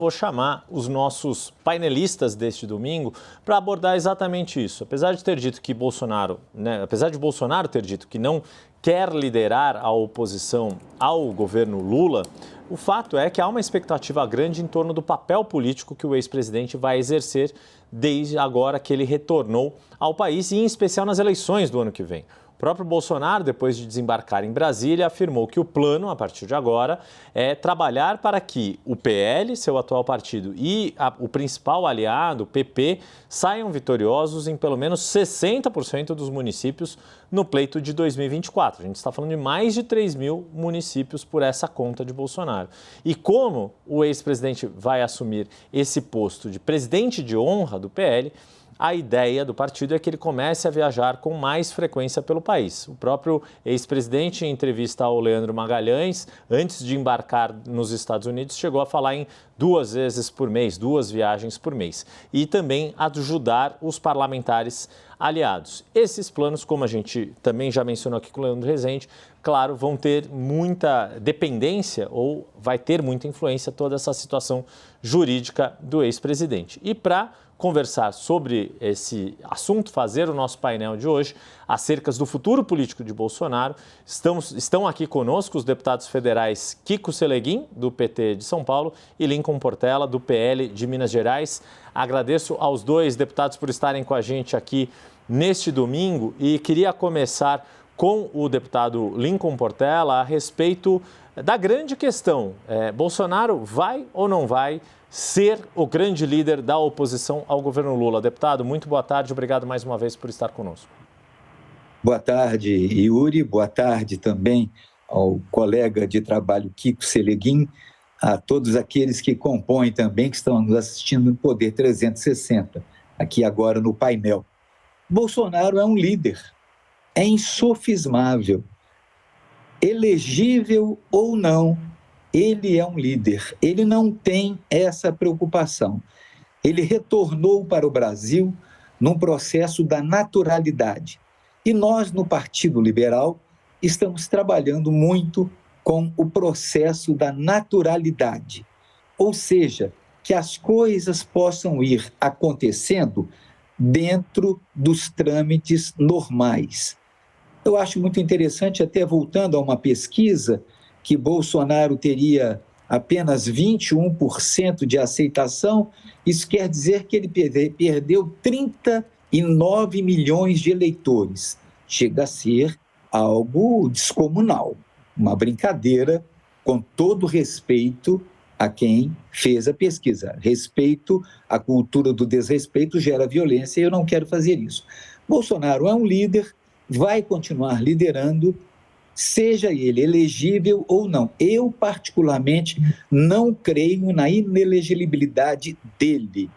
Vou chamar os nossos painelistas deste domingo para abordar exatamente isso. Apesar de ter dito que apesar de Bolsonaro ter dito que não quer liderar a oposição ao governo Lula, o fato é que há uma expectativa grande em torno do papel político que o ex-presidente vai exercer desde agora que ele retornou ao país e, em especial, nas eleições do ano que vem. O próprio Bolsonaro, depois de desembarcar em Brasília, afirmou que o plano, a partir de agora, é trabalhar para que o PL, seu atual partido, e o principal aliado, o PP, saiam vitoriosos em pelo menos 60% dos municípios no pleito de 2024. A gente está falando de mais de 3 mil municípios por essa conta de Bolsonaro. E como o ex-presidente vai assumir esse posto de presidente de honra do PL, a ideia do partido é que ele comece a viajar com mais frequência pelo país. O próprio ex-presidente, em entrevista ao Leandro Magalhães, antes de embarcar nos Estados Unidos, chegou a falar em 2 vezes por mês, 2 viagens por mês. E também ajudar os parlamentares aliados. Esses planos, como a gente também já mencionou aqui com o Leandro Rezende, claro, vão ter muita dependência ou vai ter muita influência toda essa situação jurídica do ex-presidente. E para conversar sobre esse assunto, fazer o nosso painel de hoje acerca do futuro político de Bolsonaro, estão aqui conosco os deputados federais Kiko Seleguin, do PT de São Paulo, e Lincoln Portela, do PL de Minas Gerais. Agradeço aos 2 deputados por estarem com a gente aqui neste domingo e queria começar com o deputado Lincoln Portela a respeito da grande questão. Bolsonaro vai ou não vai ser o grande líder da oposição ao governo Lula? Deputado, muito boa tarde, obrigado mais uma vez por estar conosco. Boa tarde, Yuri, boa tarde também ao colega de trabalho Kiko Seleguin, a todos aqueles que compõem também, que estão nos assistindo no Poder 360, aqui agora no painel. Bolsonaro é um líder, é insofismável, elegível ou não, ele é um líder, ele não tem essa preocupação. Ele retornou para o Brasil num processo da naturalidade. E nós, no Partido Liberal, estamos trabalhando muito com o processo da naturalidade. Ou seja, que as coisas possam ir acontecendo dentro dos trâmites normais. Eu acho muito interessante, até voltando a uma pesquisa, que Bolsonaro teria apenas 21% de aceitação, isso quer dizer que ele perdeu 39 milhões de eleitores. Chega a ser algo descomunal, uma brincadeira, com todo respeito a quem fez a pesquisa. Respeito, a cultura do desrespeito gera violência e eu não quero fazer isso. Bolsonaro é um líder, vai continuar liderando, seja ele elegível ou não. Eu, particularmente, não creio na inelegibilidade dele.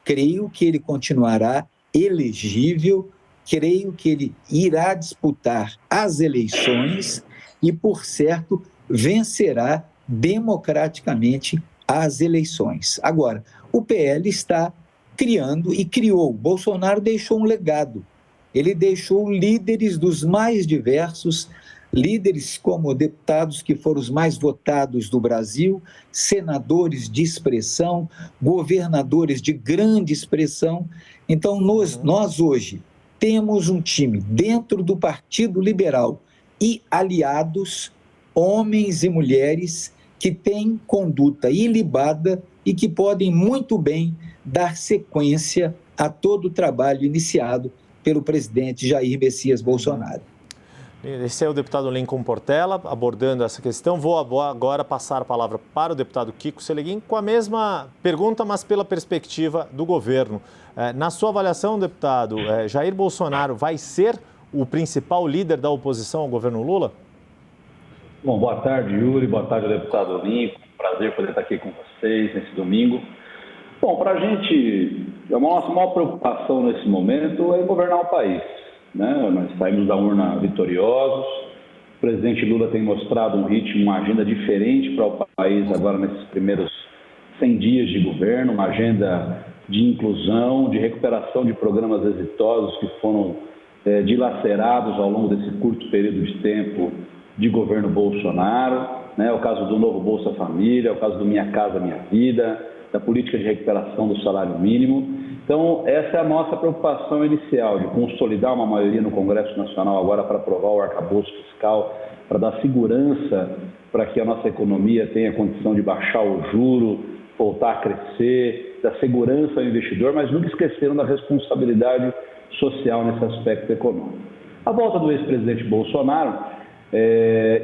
Creio que ele continuará elegível, creio que ele irá disputar as eleições e, por certo, vencerá democraticamente as eleições. Agora, o PL está criando e criou. Bolsonaro deixou um legado. Ele deixou líderes dos mais diversos, líderes como deputados que foram os mais votados do Brasil, senadores de expressão, governadores de grande expressão. Então, nós hoje temos um time dentro do Partido Liberal e aliados, homens e mulheres que têm conduta ilibada e que podem muito bem dar sequência a todo o trabalho iniciado pelo presidente Jair Messias Bolsonaro. Esse é o deputado Lincoln Portela abordando essa questão. Vou agora passar a palavra para o deputado Kiko Seleguin com a mesma pergunta, mas pela perspectiva do governo. Na sua avaliação, deputado, Jair Bolsonaro vai ser o principal líder da oposição ao governo Lula? Bom, boa tarde, Yuri, boa tarde ao deputado Lincoln. Prazer poder estar aqui com vocês nesse domingo. Bom, para a gente, a nossa maior preocupação nesse momento é governar o país. Nós saímos da urna vitoriosos, o presidente Lula tem mostrado um ritmo, uma agenda diferente para o país agora nesses primeiros 100 dias de governo, uma agenda de inclusão, de recuperação de programas exitosos que foram dilacerados ao longo desse curto período de tempo de governo Bolsonaro, o caso do novo Bolsa Família, o caso do Minha Casa Minha Vida, da política de recuperação do salário mínimo. Então, essa é a nossa preocupação inicial, de consolidar uma maioria no Congresso Nacional agora para aprovar o arcabouço fiscal, para dar segurança para que a nossa economia tenha condição de baixar o juro, voltar a crescer, dar segurança ao investidor, mas nunca esqueceram da responsabilidade social nesse aspecto econômico. A volta do ex-presidente Bolsonaro,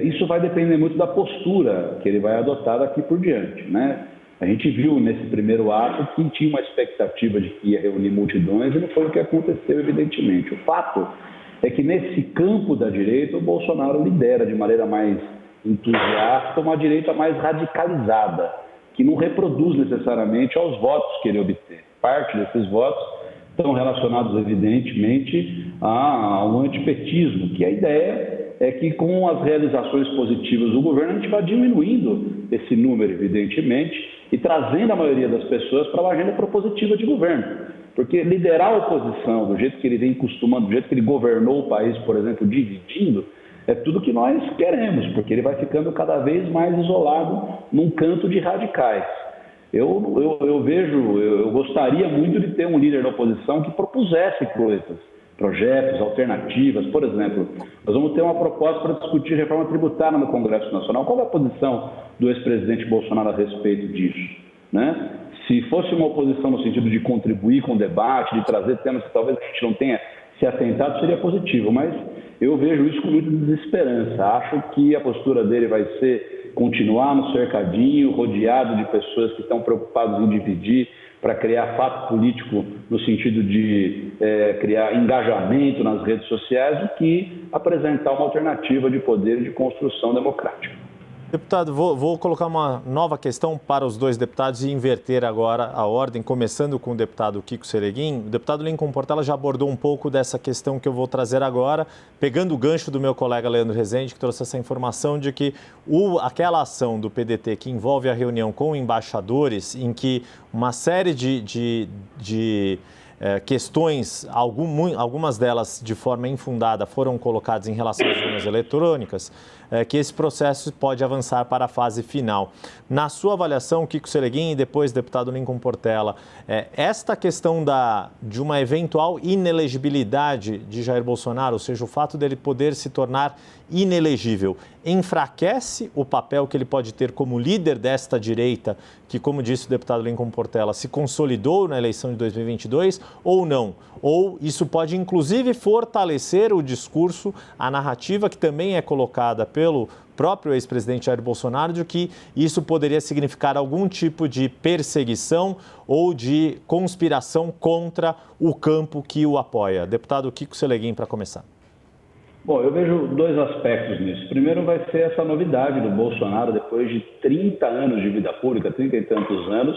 isso vai depender muito da postura que ele vai adotar daqui por diante, né? A gente viu nesse primeiro ato que tinha uma expectativa de que ia reunir multidões e não foi o que aconteceu, evidentemente. O fato é que nesse campo da direita o Bolsonaro lidera de maneira mais entusiasta uma direita mais radicalizada, que não reproduz necessariamente aos votos que ele obteve. Parte desses votos estão relacionados, evidentemente, a um antipetismo, que a ideia é que com as realizações positivas do governo a gente vai diminuindo esse número, evidentemente, e trazendo a maioria das pessoas para uma agenda propositiva de governo. Porque liderar a oposição do jeito que ele vem costumando, do jeito que ele governou o país, por exemplo, dividindo, é tudo que nós queremos, porque ele vai ficando cada vez mais isolado num canto de radicais. Eu gostaria muito de ter um líder da oposição que propusesse coisas, projetos, alternativas. Por exemplo, nós vamos ter uma proposta para discutir reforma tributária no Congresso Nacional. Qual é a posição do ex-presidente Bolsonaro a respeito disso, né? Se fosse uma oposição no sentido de contribuir com o debate, de trazer temas que talvez a gente não tenha se atentado, seria positivo, mas eu vejo isso com muita desesperança. Acho que a postura dele vai ser continuar no cercadinho, rodeado de pessoas que estão preocupadas em dividir, para criar fato político no sentido de criar engajamento nas redes sociais, do que apresentar uma alternativa de poder e de construção democrática. Deputado, vou colocar uma nova questão para os dois deputados e inverter agora a ordem, começando com o deputado Kiko Sereguin. O deputado Lincoln Portela já abordou um pouco dessa questão que eu vou trazer agora, pegando o gancho do meu colega Leandro Rezende, que trouxe essa informação de que aquela ação do PDT que envolve a reunião com embaixadores, em que uma série de questões, algumas delas de forma infundada, foram colocadas em relação às urnas eletrônicas, que esse processo pode avançar para a fase final. Na sua avaliação, Kiko Sereguin e depois deputado Lincoln Portela, esta questão de uma eventual inelegibilidade de Jair Bolsonaro, ou seja, o fato dele poder se tornar inelegível, enfraquece o papel que ele pode ter como líder desta direita, que, como disse o deputado Lincoln Portela, se consolidou na eleição de 2022, ou não? Ou isso pode, inclusive, fortalecer o discurso, a narrativa que também é colocada pelo próprio ex-presidente Jair Bolsonaro, de que isso poderia significar algum tipo de perseguição ou de conspiração contra o campo que o apoia. Deputado Kiko Sereguin, para começar. Bom, eu vejo dois aspectos nisso. Primeiro vai ser essa novidade do Bolsonaro, depois de 30 anos de vida pública, 30 e tantos anos,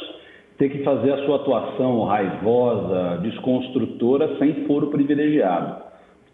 ter que fazer a sua atuação raivosa, desconstrutora, sem foro privilegiado.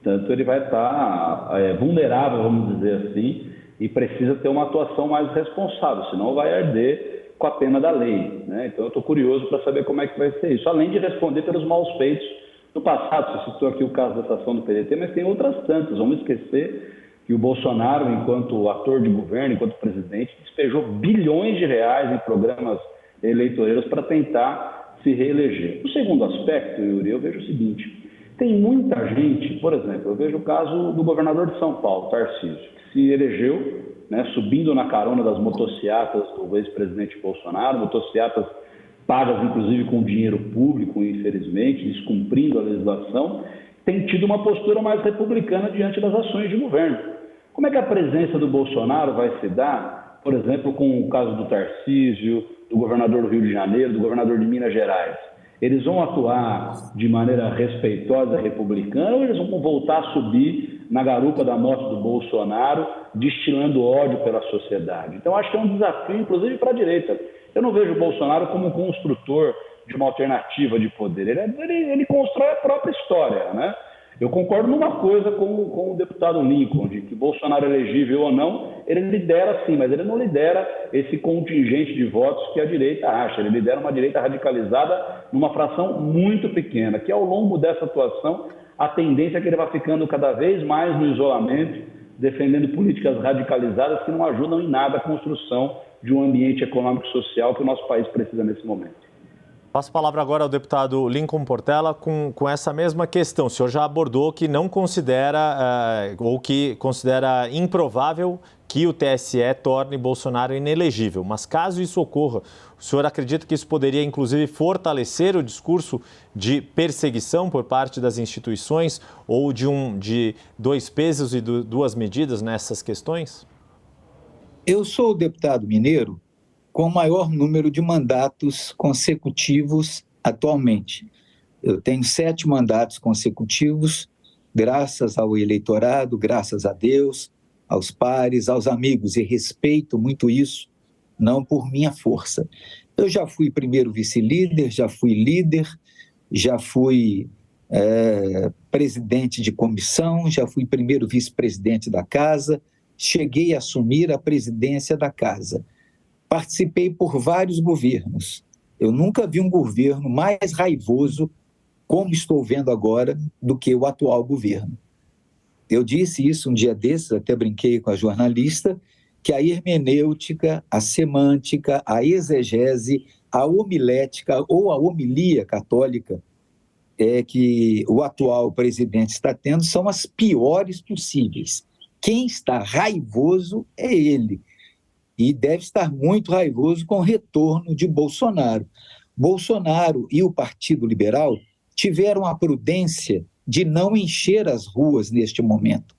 Portanto, ele vai estar vulnerável, vamos dizer assim, e precisa ter uma atuação mais responsável, senão vai arder com a pena da lei, né? Então, eu estou curioso para saber como é que vai ser isso, além de responder pelos maus feitos no passado. Você citou aqui o caso da ação do PDT, mas tem outras tantas. Vamos esquecer que o Bolsonaro, enquanto ator de governo, enquanto presidente, despejou bilhões de reais em programas eleitoreiros para tentar se reeleger. O segundo aspecto, Yuri, eu vejo o seguinte: tem muita gente, por exemplo, eu vejo o caso do governador de São Paulo, Tarcísio, que se elegeu, né, subindo na carona das motocicletas do ex-presidente Bolsonaro, motocicletas pagas inclusive com dinheiro público, infelizmente, descumprindo a legislação, tem tido uma postura mais republicana diante das ações de governo. Como é que a presença do Bolsonaro vai se dar, por exemplo, com o caso do Tarcísio, do governador do Rio de Janeiro, do governador de Minas Gerais? Eles vão atuar de maneira respeitosa republicana ou eles vão voltar a subir na garupa da moto do Bolsonaro, destilando ódio pela sociedade? Então, acho que é um desafio, inclusive, para a direita. Eu não vejo o Bolsonaro como um construtor de uma alternativa de poder. Ele constrói a própria história, né? Eu concordo numa coisa com o deputado Lincoln, de que Bolsonaro é elegível ou não, ele lidera sim, mas ele não lidera esse contingente de votos que a direita acha. Ele lidera uma direita radicalizada numa fração muito pequena, que ao longo dessa atuação, a tendência é que ele vá ficando cada vez mais no isolamento, defendendo políticas radicalizadas que não ajudam em nada a construção de um ambiente econômico e social que o nosso país precisa nesse momento. Passo a palavra agora ao deputado Lincoln Portela com essa mesma questão. O senhor já abordou que não considera, ou que considera improvável que o TSE torne Bolsonaro inelegível. Mas caso isso ocorra, o senhor acredita que isso poderia, inclusive, fortalecer o discurso de perseguição por parte das instituições ou de dois pesos e duas medidas nessas questões? Eu sou o deputado mineiro com o maior número de mandatos consecutivos atualmente. Eu tenho 7 mandatos consecutivos, graças ao eleitorado, graças a Deus, aos pares, aos amigos, e respeito muito isso, não por minha força. Eu já fui primeiro vice-líder, já fui líder, já fui presidente de comissão, já fui primeiro vice-presidente da casa, cheguei a assumir a presidência da casa. Participei por vários governos. Eu nunca vi um governo mais raivoso, como estou vendo agora, do que o atual governo. Eu disse isso um dia desses, até brinquei com a jornalista, que a hermenêutica, a semântica, a exegese, a homilética ou a homilia católica que o atual presidente está tendo são as piores possíveis. Quem está raivoso é ele. E deve estar muito raivoso com o retorno de Bolsonaro. Bolsonaro e o Partido Liberal tiveram a prudência de não encher as ruas neste momento,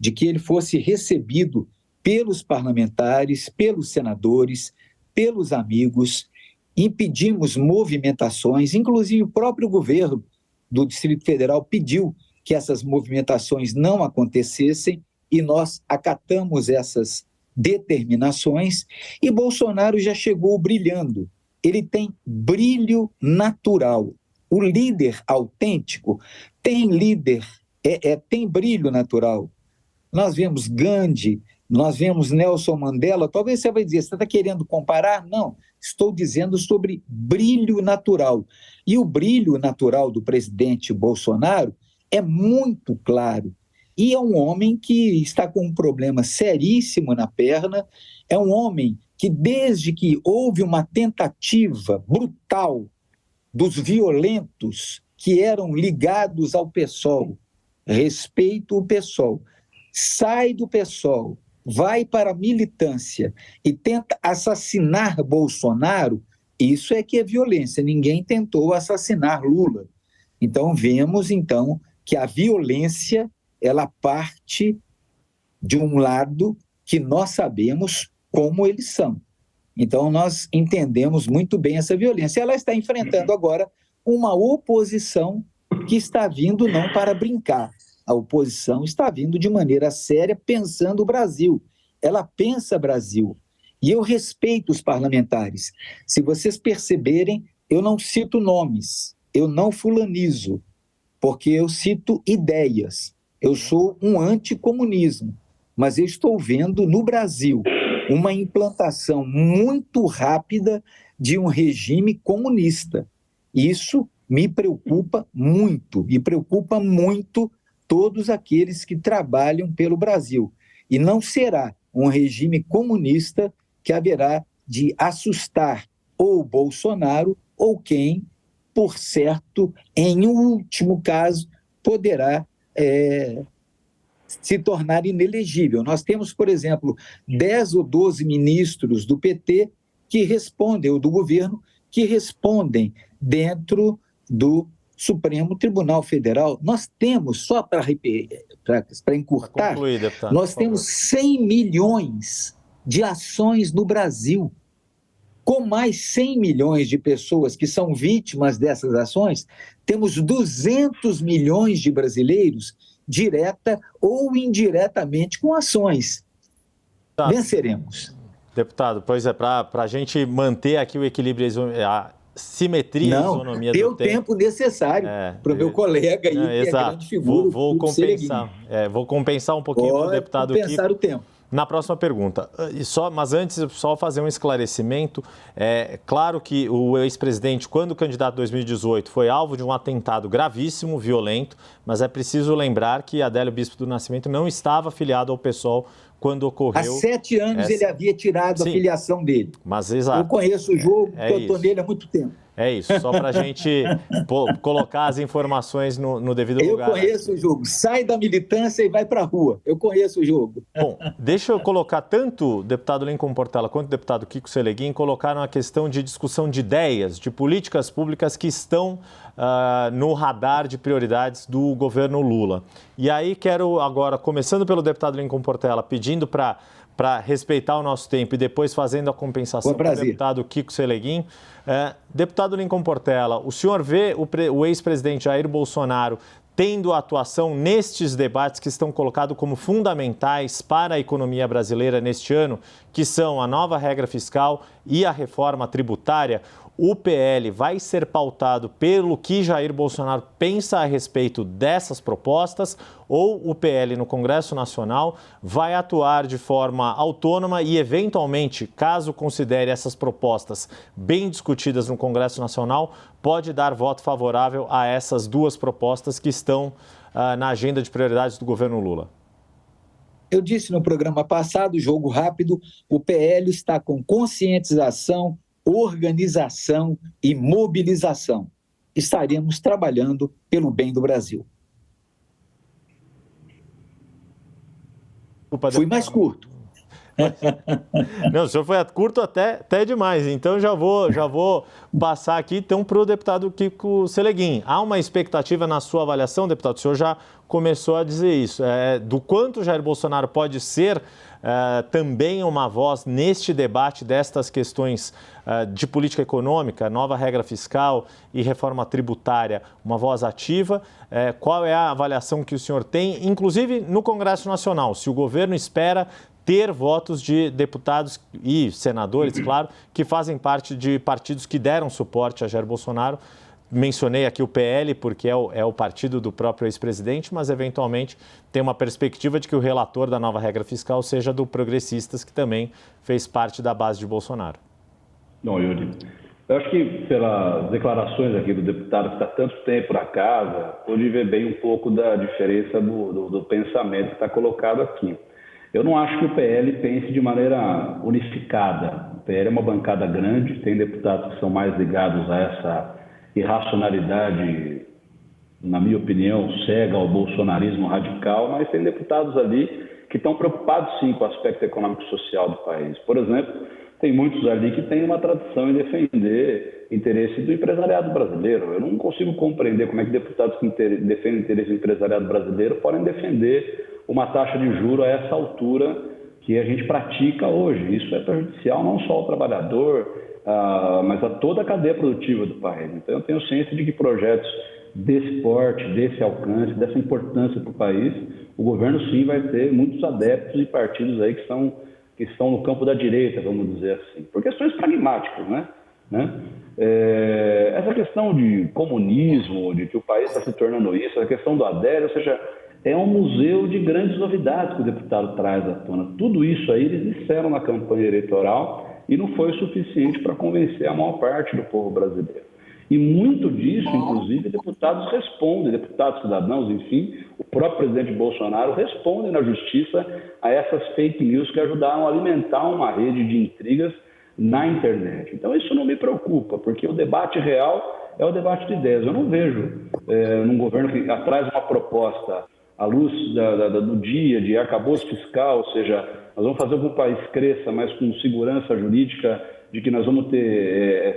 de que ele fosse recebido pelos parlamentares, pelos senadores, pelos amigos. Impedimos movimentações, inclusive o próprio governo do Distrito Federal pediu que essas movimentações não acontecessem e nós acatamos essas determinações, e Bolsonaro já chegou brilhando. Ele tem brilho natural. O líder autêntico tem tem brilho natural. Nós vemos Gandhi, nós vemos Nelson Mandela. Talvez você vai dizer, você está querendo comparar? Não, estou dizendo sobre brilho natural. E o brilho natural do presidente Bolsonaro é muito claro. E é um homem que está com um problema seríssimo na perna, é um homem que, desde que houve uma tentativa brutal dos violentos que eram ligados ao PSOL, respeito o PSOL, sai do PSOL, vai para a militância e tenta assassinar Bolsonaro, isso é que é violência. Ninguém tentou assassinar Lula. Então, vemos, que a violência ela parte de um lado que nós sabemos como eles são. Então, nós entendemos muito bem essa violência. Ela está enfrentando agora uma oposição que está vindo não para brincar. A oposição está vindo de maneira séria, pensando o Brasil. Ela pensa Brasil. E eu respeito os parlamentares. Se vocês perceberem, eu não cito nomes, eu não fulanizo, porque eu cito ideias. Eu sou um anticomunismo, mas eu estou vendo no Brasil uma implantação muito rápida de um regime comunista. Isso me preocupa muito, e preocupa muito todos aqueles que trabalham pelo Brasil. E não será um regime comunista que haverá de assustar ou Bolsonaro ou quem, por certo, em último caso, poderá se tornar inelegível. Nós temos, por exemplo, 10 ou 12 ministros do PT que respondem, ou do governo, que respondem dentro do Supremo Tribunal Federal. Nós temos, só para encurtar, concluir, deputado, nós temos 100 milhões de ações no Brasil. Com mais 100 milhões de pessoas que são vítimas dessas ações, temos 200 milhões de brasileiros, direta ou indiretamente, com ações. Tá. Venceremos. Deputado, pois é, para a gente manter aqui o equilíbrio, a simetria e a isonomia do tempo. Não, deu tempo necessário para o meu colega aí, que é grande figura. Vou compensar um pouquinho para o deputado aqui. Compensar o tempo. Na próxima pergunta. Mas antes, só fazer um esclarecimento. É claro que o ex-presidente, quando candidato em 2018, foi alvo de um atentado gravíssimo, violento, mas é preciso lembrar que Adélio Bispo do Nascimento não estava afiliado ao PSOL quando ocorreu... Há 7 anos ele havia tirado a filiação dele. Mas, exato. Eu conheço o jogo, porque eu estou nele há muito tempo. É isso, só para a gente colocar as informações no devido lugar. Eu conheço o jogo. Sai da militância e vai para a rua. Eu conheço o jogo. Bom, deixa eu colocar tanto o deputado Lincoln Portela quanto o deputado Kiko Seleguin colocaram a questão de discussão de ideias, de políticas públicas que estão no radar de prioridades do governo Lula. E aí quero agora, começando pelo deputado Lincoln Portela, pedindo para respeitar o nosso tempo e depois fazendo a compensação para o deputado Kiko Seleguin. Deputado Lincoln Portela, o senhor vê o ex-presidente Jair Bolsonaro tendo atuação nestes debates que estão colocados como fundamentais para a economia brasileira neste ano, que são a nova regra fiscal e a reforma tributária? O PL vai ser pautado pelo que Jair Bolsonaro pensa a respeito dessas propostas, ou o PL no Congresso Nacional vai atuar de forma autônoma e, eventualmente, caso considere essas propostas bem discutidas no Congresso Nacional, pode dar voto favorável a essas duas propostas que estão na agenda de prioridades do governo Lula? Eu disse no programa passado, jogo rápido, o PL está com conscientização, organização e mobilização. Estaremos trabalhando pelo bem do Brasil. Fui mais curto. Não, o senhor foi curto até demais, então já vou passar aqui então para o deputado Kiko Seleguin. Há uma expectativa na sua avaliação, deputado, o senhor já começou a dizer isso, do quanto Jair Bolsonaro pode ser também uma voz neste debate destas questões de política econômica, nova regra fiscal e reforma tributária, uma voz ativa. Qual é a avaliação que o senhor tem, inclusive no Congresso Nacional, se o governo espera ter votos de deputados e senadores, claro, que fazem parte de partidos que deram suporte a Jair Bolsonaro? Mencionei aqui o PL porque é o partido do próprio ex-presidente, mas eventualmente tem uma perspectiva de que o relator da nova regra fiscal seja do Progressistas, que também fez parte da base de Bolsonaro. Não, Yuri, eu acho que pelas declarações aqui do deputado que está tanto tempo na casa, pode ver bem um pouco da diferença do pensamento que está colocado aqui. Eu não acho que o PL pense de maneira unificada. O PL é uma bancada grande, tem deputados que são mais ligados a essa irracionalidade, na minha opinião, cega ao bolsonarismo radical, mas tem deputados ali que estão preocupados sim com o aspecto econômico e social do país. Por exemplo, tem muitos ali que têm uma tradição em defender interesse do empresariado brasileiro. Eu não consigo compreender como é que deputados que defendem interesse do empresariado brasileiro podem defender uma taxa de juros a essa altura que a gente pratica hoje. Isso é prejudicial não só ao trabalhador, mas a toda a cadeia produtiva do país. Então, eu tenho ciência de que projetos desse porte, desse alcance, dessa importância para o país, o governo sim vai ter muitos adeptos e partidos aí que estão no campo da direita, vamos dizer assim, por questões pragmáticas, né? Essa questão de comunismo, de que o país está se tornando isso, a questão do adélio, ou seja, é um museu de grandes novidades que o deputado traz à tona. Tudo isso aí eles disseram na campanha eleitoral e não foi suficiente para convencer a maior parte do povo brasileiro. E muito disso, inclusive, deputados respondem, deputados, cidadãos, enfim, o próprio presidente Bolsonaro responde na justiça a essas fake news que ajudaram a alimentar uma rede de intrigas na internet. Então isso não me preocupa, porque o debate real é o debate de ideias. Eu não vejo num governo que traz uma proposta à luz do dia, de arcabouço fiscal, ou seja, nós vamos fazer com que o país cresça, mas com segurança jurídica, de que nós vamos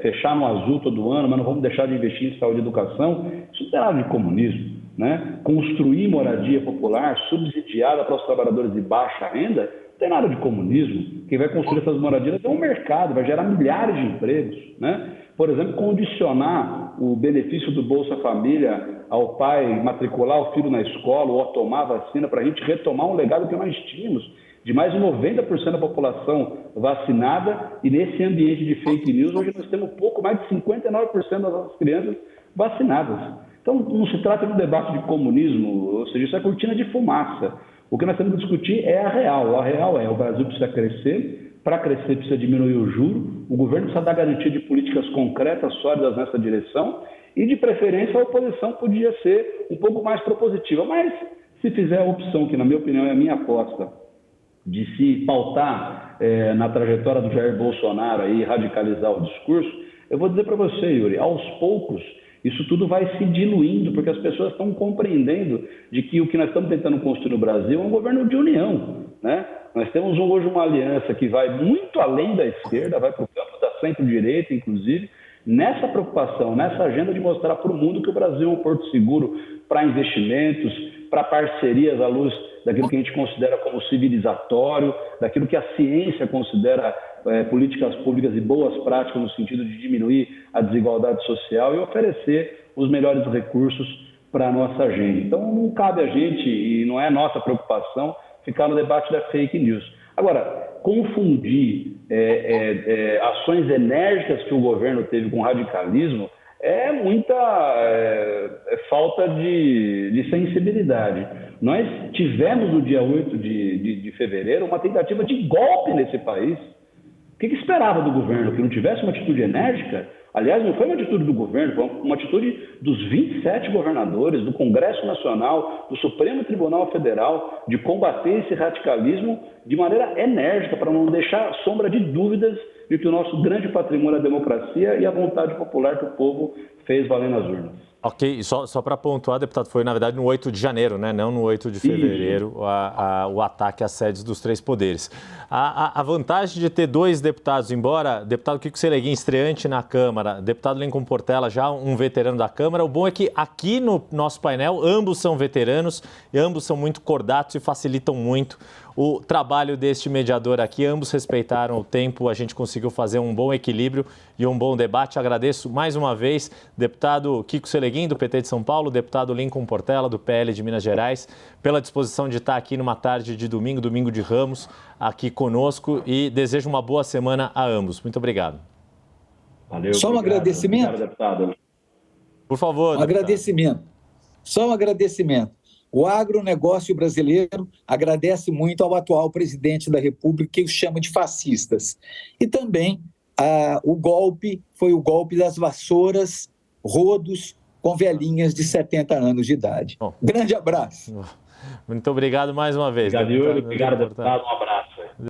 fechar no azul todo ano, mas não vamos deixar de investir em saúde e educação. Isso não tem nada de comunismo, né? Construir moradia popular subsidiada para os trabalhadores de baixa renda, não tem nada de comunismo. Quem vai construir essas moradias é um mercado, vai gerar milhares de empregos, né? Por exemplo, condicionar o benefício do Bolsa Família ao pai matricular o filho na escola ou a tomar vacina para a gente retomar um legado que nós tínhamos de mais de 90% da população vacinada, e nesse ambiente de fake news, hoje nós temos pouco mais de 59% das nossas crianças vacinadas. Então, não se trata de um debate de comunismo, ou seja, isso é cortina de fumaça. O que nós temos que discutir é a real. A real é: o Brasil precisa crescer, para crescer precisa diminuir o juro, o governo precisa dar garantia de políticas concretas, sólidas nessa direção, e de preferência a oposição podia ser um pouco mais propositiva. Mas se fizer a opção, que na minha opinião é a minha aposta, de se pautar na trajetória do Jair Bolsonaro aí, radicalizar o discurso, eu vou dizer para você, Yuri, aos poucos isso tudo vai se diluindo, porque as pessoas estão compreendendo de que o que nós estamos tentando construir no Brasil é um governo de união, né? Nós temos hoje uma aliança que vai muito além da esquerda, vai para o campo da centro-direita, inclusive, nessa preocupação, nessa agenda de mostrar para o mundo que o Brasil é um porto seguro para investimentos, para parcerias à luz daquilo que a gente considera como civilizatório, daquilo que a ciência considera políticas públicas e boas práticas no sentido de diminuir a desigualdade social e oferecer os melhores recursos para a nossa agenda. Então, não cabe a gente, e não é nossa preocupação, ficar no debate da fake news. Agora, confundir ações enérgicas que o governo teve com radicalismo é muita falta de sensibilidade. Nós tivemos no dia 8 de fevereiro uma tentativa de golpe nesse país. O que esperava do governo? Que não tivesse uma atitude enérgica? Aliás, não foi uma atitude do governo, foi uma atitude dos 27 governadores, do Congresso Nacional, do Supremo Tribunal Federal, de combater esse radicalismo de maneira enérgica, para não deixar sombra de dúvidas de que o nosso grande patrimônio é a democracia e a vontade popular que o povo fez valer nas urnas. Ok, só para pontuar, deputado, foi na verdade no 8 de janeiro, né? Não no 8 de fevereiro, o ataque às sedes dos três poderes. A vantagem de ter dois deputados, embora deputado Kiko Seleguin, estreante na Câmara, deputado Lincoln Portela, já um veterano da Câmara, o bom é que aqui no nosso painel, ambos são veteranos e ambos são muito cordatos e facilitam muito o trabalho deste mediador aqui. Ambos respeitaram o tempo, a gente conseguiu fazer um bom equilíbrio e um bom debate. Agradeço mais uma vez, deputado Kiko Seleguin, do PT de São Paulo, deputado Lincoln Portela, do PL de Minas Gerais, pela disposição de estar aqui numa tarde de domingo, domingo de Ramos, aqui conosco, e desejo uma boa semana a ambos. Muito obrigado. Valeu. Só um agradecimento. Obrigado, deputado. Por favor. Agradecimento. Só um agradecimento. O agronegócio brasileiro agradece muito ao atual presidente da República, que os chama de fascistas. E também o golpe foi o golpe das vassouras, rodos, com velhinhas de 70 anos de idade. Grande abraço. Muito obrigado mais uma vez. Obrigado, deputado. Um abraço.